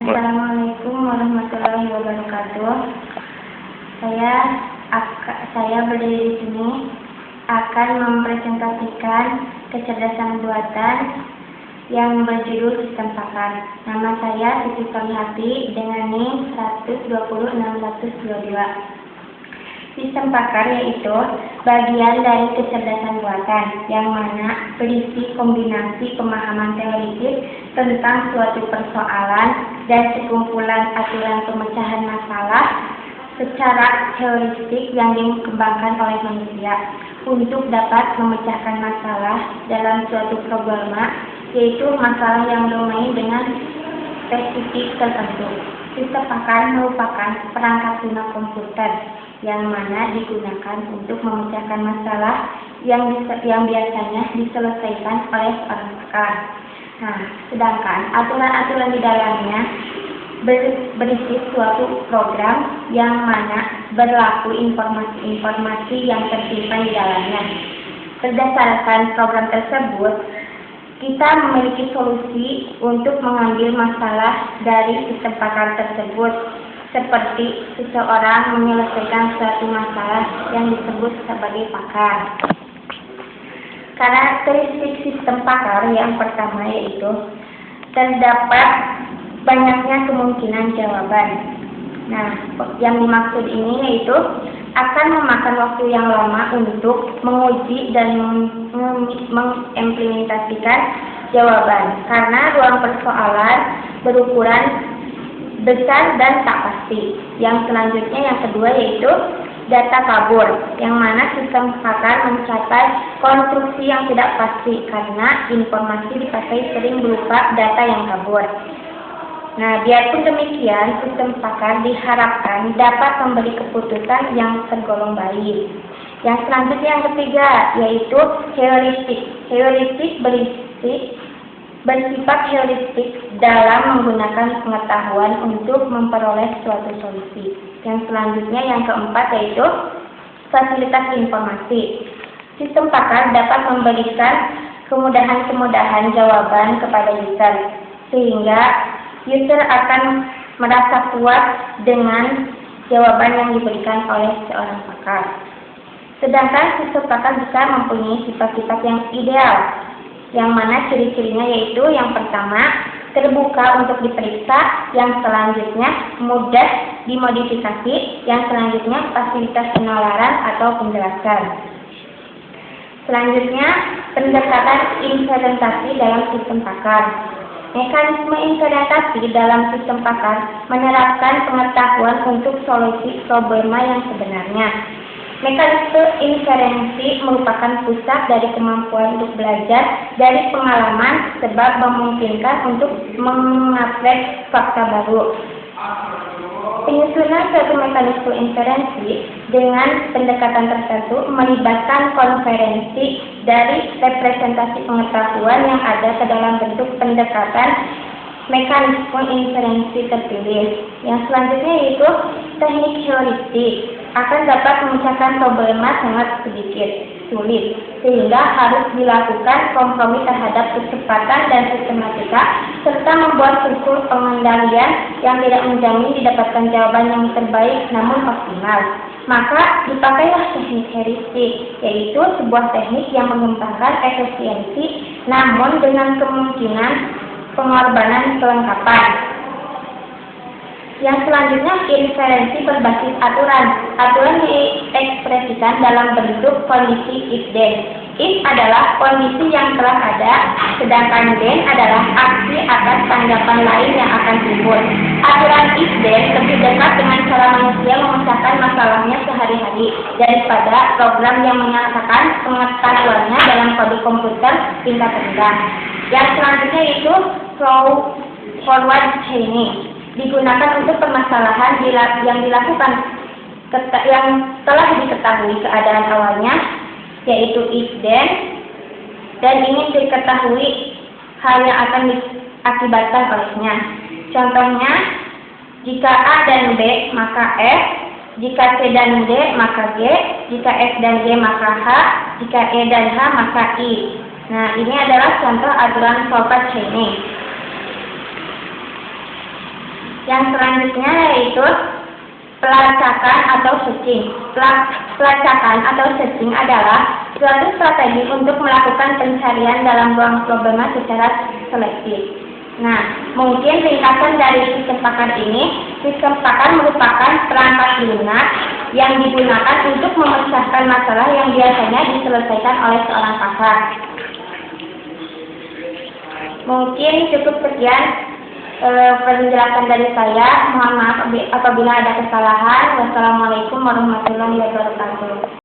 Assalamualaikum warahmatullahi wabarakatuh. Saya berdiri di sini akan mempresentasikan kecerdasan buatan yang berjudul Sistem Pakar. Nama saya Siti Solihati dengan NIM 1206122. Sistem pakar yaitu bagian dari kecerdasan buatan yang mana berisi kombinasi pemahaman teoritis tentang suatu persoalan dan sekumpulan aturan pemecahan masalah secara heuristik yang dikembangkan oleh manusia untuk dapat memecahkan masalah dalam suatu problema, yaitu masalah yang bermain dengan spesifik tertentu. Sistem pakar merupakan perangkat lunak komputer yang mana digunakan untuk memecahkan masalah yang biasanya diselesaikan oleh seorang pakar. Nah, sedangkan aturan-aturan di dalamnya berisi suatu program yang mana berlaku informasi-informasi yang tersimpan di dalamnya. Berdasarkan program tersebut, kita memiliki solusi untuk mengambil masalah dari sistem pakar tersebut, seperti seseorang menyelesaikan suatu masalah yang disebut sebagai pakar. Karakteristik sistem pakar yang pertama yaitu terdapat banyaknya kemungkinan jawaban. Nah, yang dimaksud ini yaitu akan memakan waktu yang lama untuk menguji dan mengimplementasikan jawaban karena ruang persoalan berukuran besar dan tak pasti. Yang selanjutnya yang kedua yaitu data kabur, yang mana sistem pakar mencapai konstruksi yang tidak pasti karena informasi dipakai sering berupa data yang kabur. Nah, biarpun demikian, sistem pakar diharapkan dapat memberi keputusan yang tergolong baik. Yang selanjutnya yang ketiga yaitu heuristik. Heuristik bersifat heuristik dalam menggunakan pengetahuan untuk memperoleh suatu solusi. Yang selanjutnya yang keempat yaitu fasilitas informasi. Sistem pakar dapat memberikan kemudahan-kemudahan jawaban kepada user, sehingga user akan merasa puas dengan jawaban yang diberikan oleh seorang pakar. Sedangkan sistem pakar bisa mempunyai sifat-sifat yang ideal, yang mana ciri-cirinya yaitu yang pertama, terbuka untuk diperiksa, yang selanjutnya mudah dimodifikasi, yang selanjutnya fasilitas penalaran atau penjelasan. Selanjutnya, pendekatan implementasi dalam sistem pakar. Mekanisme implementasi dalam sistem pakar menerapkan pengetahuan untuk solusi problema yang sebenarnya. Mekanisme inferensi merupakan pusat dari kemampuan untuk belajar dari pengalaman sebab memungkinkan untuk mengupgrade fakta baru. Penyusunan suatu mekanisme inferensi dengan pendekatan tertentu melibatkan konferensi dari representasi pengetahuan yang ada ke dalam bentuk pendekatan mekanisme inferensi terpilih. Yang selanjutnya yaitu teknik heuristik akan dapat memecahkan problema sangat sulit, sehingga harus dilakukan kompromi terhadap kecepatan dan sistematika, serta membuat struktur pengendalian yang tidak menjamin didapatkan jawaban yang terbaik namun optimal. Maka dipakailah teknik heuristik, yaitu sebuah teknik yang mengembangkan efisiensi namun dengan kemungkinan pengorbanan kelengkapan. Yang selanjutnya inferensi berbasis aturan. Aturan diekspresikan dalam bentuk kondisi if then. If adalah kondisi yang telah ada, sedangkan then adalah aksi atas tanggapan lain yang akan timbul. Aturan if then lebih dekat dengan cara manusia memecahkan masalahnya sehari-hari daripada program yang menyatakan pengetahuannya dalam kode komputer tingkat rendah. Yang selanjutnya yaitu forward chaining. Digunakan untuk permasalahan yang dilakukan yang telah diketahui keadaan awalnya, yaitu if then, dan ingin diketahui hal yang akan diakibatkan olehnya. Contohnya, jika A dan B maka F, jika C dan D maka G, jika F dan G maka H, jika E dan H maka I. Nah, ini adalah contoh aturan forward chaining. Yang selanjutnya yaitu pelacakan atau searching. Pelacakan atau searching adalah suatu strategi untuk melakukan pencarian dalam ruang problema secara selektif. Nah, mungkin ringkasan dari sistem pakar ini, sistem pakar merupakan perangkat lunak yang digunakan untuk memecahkan masalah yang biasanya diselesaikan oleh seorang pakar. Mungkin cukup sekian penjelasan dari saya. Mohon maaf apabila ada kesalahan. Wassalamualaikum warahmatullahi wabarakatuh.